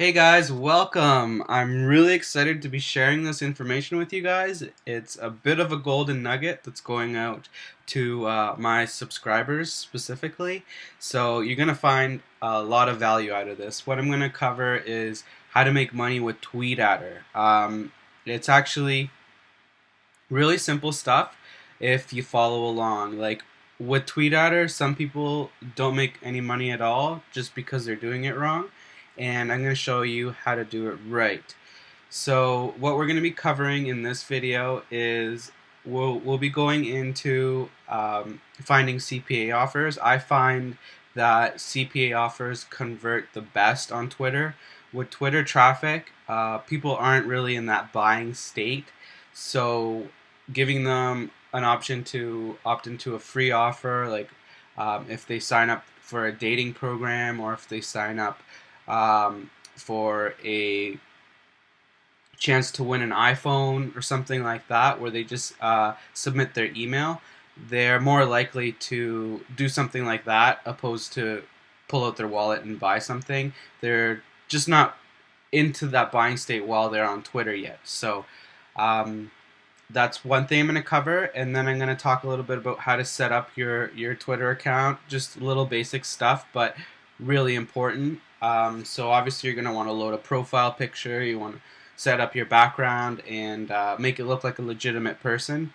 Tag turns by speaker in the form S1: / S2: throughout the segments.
S1: Hey guys, welcome. I'm really excited to be sharing this information with you guys. It's a bit of a golden nugget that's going out to my subscribers specifically. So you're going to find a lot of value out of this. What I'm going to cover is how to make money with TweetAdder. It's actually really simple stuff if you follow along. Like with TweetAdder, some people don't make any money at all just because they're doing it wrong, and I'm going to show you how to do it right. So what we're going to be covering in this video is we'll be going into finding CPA offers. I find that CPA offers convert the best on Twitter. With Twitter traffic, people aren't really in that buying state, so giving them an option to opt into a free offer, like if they sign up for a dating program or if they sign up for a chance to win an iPhone or something like that, where they just submit their email, they're more likely to do something like that opposed to pull out their wallet and buy something. They're just not into that buying state while they're on Twitter yet. So that's one thing I'm going to cover, and then I'm going to talk a little bit about how to set up your Twitter account. Just little basic stuff, but really important. So obviously you're going to want to load a profile picture. You want to set up your background and make it look like a legitimate person.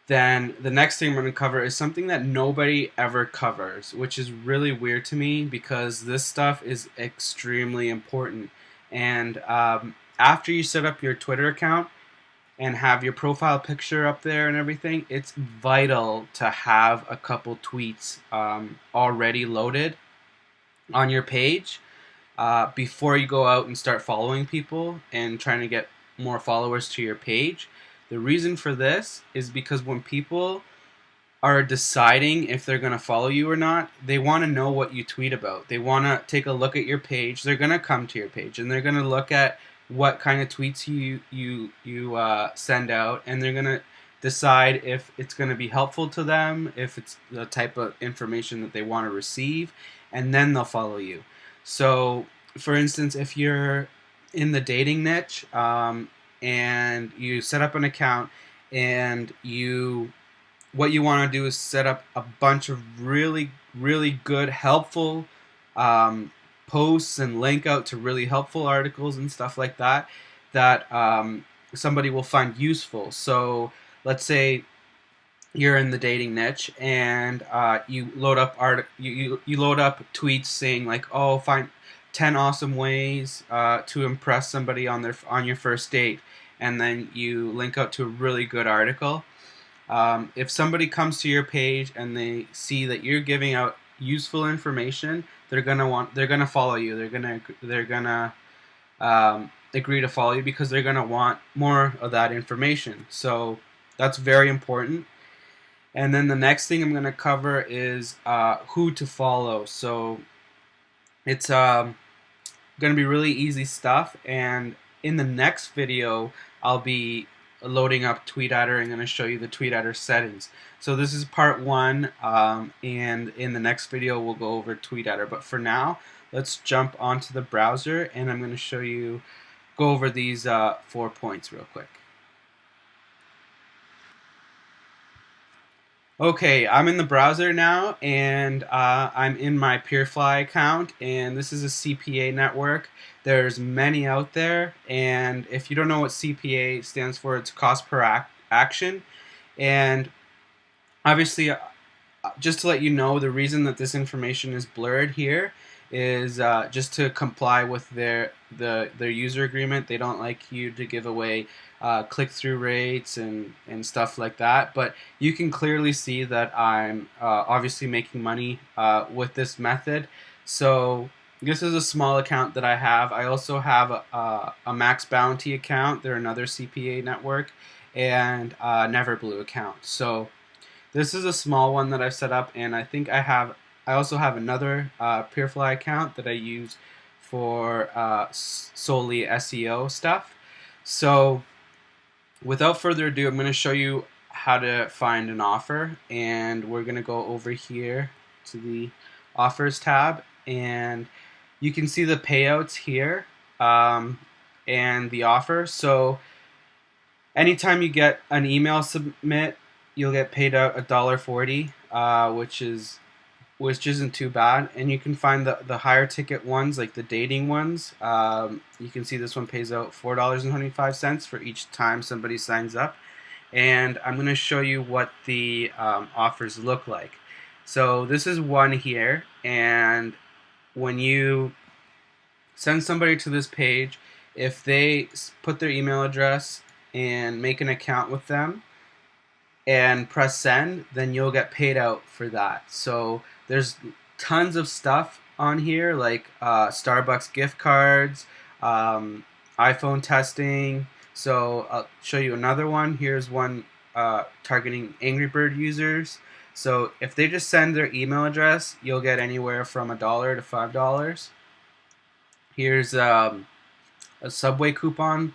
S1: Then the next thing I'm going to cover is something that nobody ever covers, which is really weird to me because this stuff is extremely important. And after you set up your Twitter account and have your profile picture up there and everything, it's vital to have a couple tweets already loaded on your page before you go out and start following people and trying to get more followers to your page. The reason for this is because when people are deciding if they're going to follow you or not, they want to know what you tweet about. They want to take a look at your page. They're going to come to your page and they're going to look at what kind of tweets you send out, and they're going to decide if it's going to be helpful to them, if it's the type of information that they want to receive, and then they'll follow you. So, for instance, if you're in the dating niche and you set up an account and what you want to do is set up a bunch of really good helpful posts and link out to really helpful articles and stuff like that that somebody will find useful. So let's say you're in the dating niche and you load up you load up tweets saying like, oh, find 10 awesome ways to impress somebody on your first date, and then you link out to a really good article. If somebody comes to your page and they see that you're giving out useful information, they're gonna follow you. They're gonna agree to follow you because they're gonna want more of that information. So that's very important. And then the next thing I'm going to cover is who to follow. So it's going to be really easy stuff. And in the next video, I'll be loading up TweetAdder and going to show you the TweetAdder settings. So this is part one, and in the next video, we'll go over TweetAdder. But for now, let's jump onto the browser, and I'm going to go over these 4 points real quick. Okay, I'm in the browser now, and I'm in my PeerFly account, and this is a CPA network. There's many out there, and if you don't know what CPA stands for, it's cost per action. And obviously, just to let you know, the reason that this information is blurred here is just to comply with their user agreement. They don't like you to give away click-through rates and stuff like that. But you can clearly see that I'm obviously making money with this method. So this is a small account that I have. I also have a Max Bounty account. They're another CPA network, and a Neverblue account. So this is a small one that I've set up, and I think I also have another PeerFly account that I use for solely SEO stuff. So without further ado, I'm going to show you how to find an offer, and we're going to go over here to the offers tab, and you can see the payouts here, um, and the offer. So anytime you get an email submit, you'll get paid out $1.40, which isn't too bad. And you can find the higher ticket ones, like the dating ones. You can see this one pays out $4.25 for each time somebody signs up. And I'm going to show you what the offers look like. So this is one here, and when you send somebody to this page, if they put their email address and make an account with them and press send, then you'll get paid out for that. So there's tons of stuff on here, like Starbucks gift cards, iPhone testing. So I'll show you another one. Here's one targeting Angry Bird users. So if they just send their email address, you'll get anywhere from $1 to $5. Here's a Subway coupon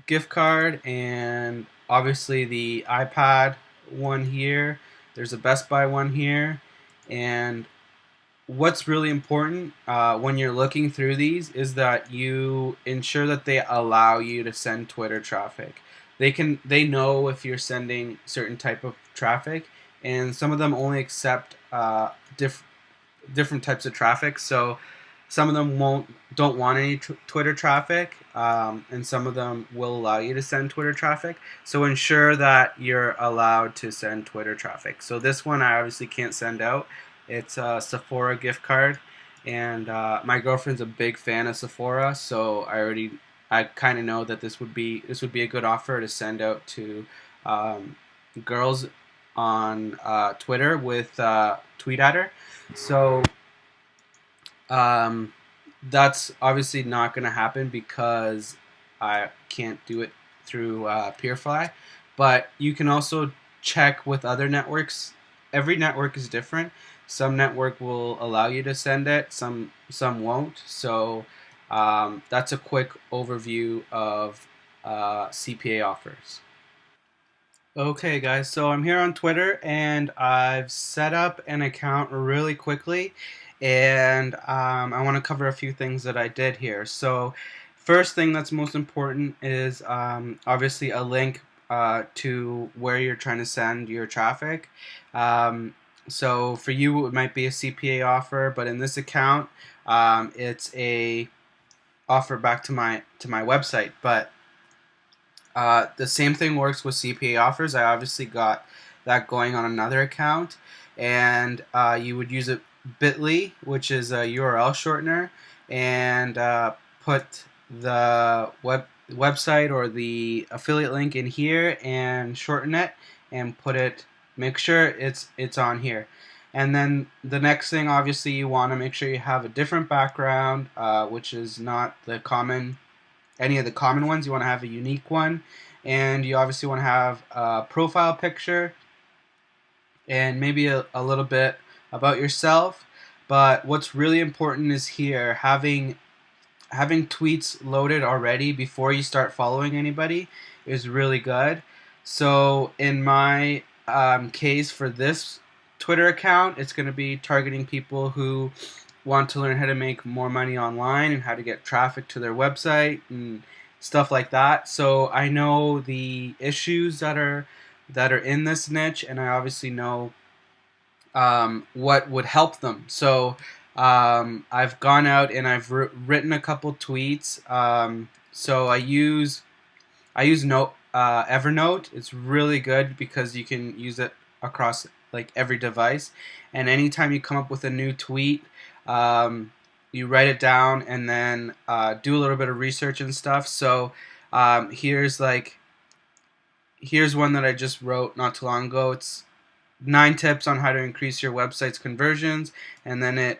S1: gift card, and obviously the iPad one here. There's a Best Buy one here. And what's really important when you're looking through these is that you ensure that they allow you to send Twitter traffic. They know if you're sending certain type of traffic, and some of them only accept different types of traffic. So some of them don't want any Twitter traffic, and some of them will allow you to send Twitter traffic. So ensure that you're allowed to send Twitter traffic. So this one I obviously can't send out. It's a Sephora gift card, and my girlfriend's a big fan of Sephora, so I kind of know that this would be a good offer to send out to girls on Twitter with Tweet at her. So that's obviously not going to happen because I can't do it through Peerfly. But you can also check with other networks. Every network is different. Some network will allow you to send it, some won't. So that's a quick overview of CPA offers. Okay guys, so I'm here on Twitter and I've set up an account really quickly, and I want to cover a few things that I did here. So first thing that's most important is obviously a link to where you're trying to send your traffic. So for you it might be a CPA offer, but in this account it's a offer back to my website. But the same thing works with CPA offers. I obviously got that going on another account, and you would use a bit.ly, which is a URL shortener, and put the website or the affiliate link in here and shorten it and make sure it's on here. And then the next thing, obviously, you want to make sure you have a different background, which is not any of the common ones. You want to have a unique one, and you obviously want to have a profile picture and maybe a little bit about yourself. But what's really important is here having tweets loaded already before you start following anybody is really good. So in my case for this Twitter account, it's going to be targeting people who want to learn how to make more money online and how to get traffic to their website and stuff like that. So I know the issues that are in this niche, and I obviously know what would help them. So I've gone out and I've written a couple tweets. So I use Evernote. It's really good because you can use it across like every device, and anytime you come up with a new tweet, you write it down and then do a little bit of research and stuff. So here's one that I just wrote not too long ago. It's 9 tips on how to increase your website's conversions, and then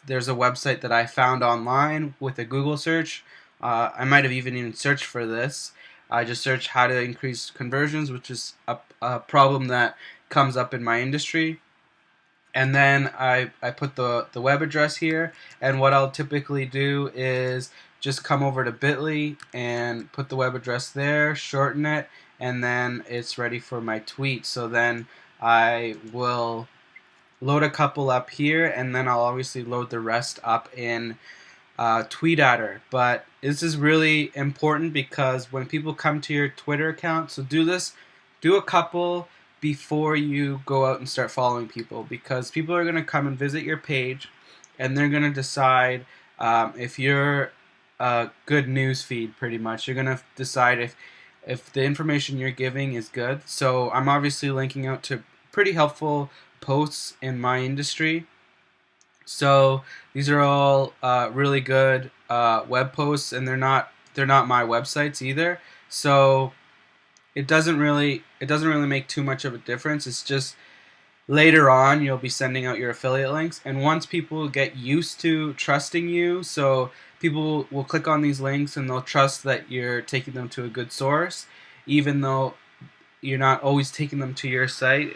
S1: there's a website that I found online with a Google search. I might have even searched for this. I just searched how to increase conversions, which is a problem that comes up in my industry. And then I put the web address here, and what I'll typically do is just come over to bit.ly and put the web address there, shorten it, and then it's ready for my tweet. So then I will load a couple up here, and then I'll obviously load the rest up in tweet at her. But this is really important because when people come to your Twitter account, so do a couple before you go out and start following people, because people are going to come and visit your page and they're going to decide if you're a good news feed. Pretty much you're going to decide if the information you're giving is good. So I'm obviously linking out to pretty helpful posts in my industry. So these are all really good web posts, and they're not my websites either. So it doesn't really make too much of a difference. It's just later on you'll be sending out your affiliate links, and once people get used to trusting you, so people will click on these links and they'll trust that you're taking them to a good source, even though you're not always taking them to your site.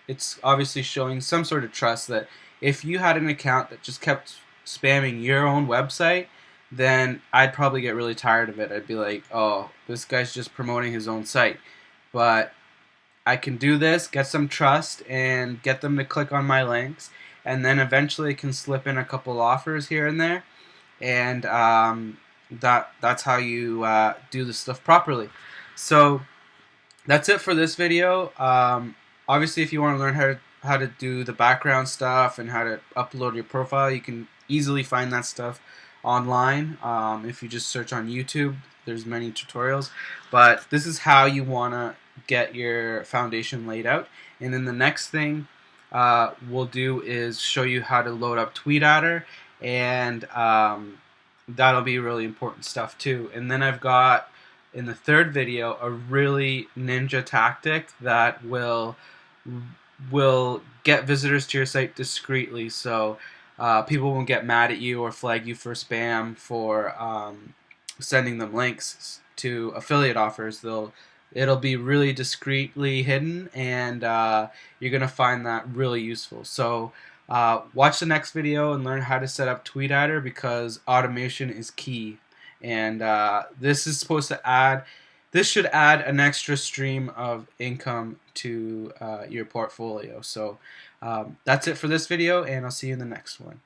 S1: It's obviously showing some sort of trust that if you had an account that just kept spamming your own website, then I'd probably get really tired of it. I'd be like, oh, this guy's just promoting his own site. But I can do this, get some trust, and get them to click on my links, and then eventually can slip in a couple offers here and there, and that's how you do the stuff properly. So that's it for this video. Obviously, if you want to learn how to do the background stuff and how to upload your profile, you can easily find that stuff online. If you just search on YouTube, there's many tutorials. But this is how you want to get your foundation laid out. And then the next thing we'll do is show you how to load up TweetAdder, and that'll be really important stuff too. And then I've got in the third video a really ninja tactic that will get visitors to your site discreetly, so people won't get mad at you or flag you for spam for sending them links to affiliate offers. It'll be really discreetly hidden, and you're gonna find that really useful. So watch the next video and learn how to set up TweetAdder, because automation is key. And this should add an extra stream of income to your portfolio. So that's it for this video, and I'll see you in the next one.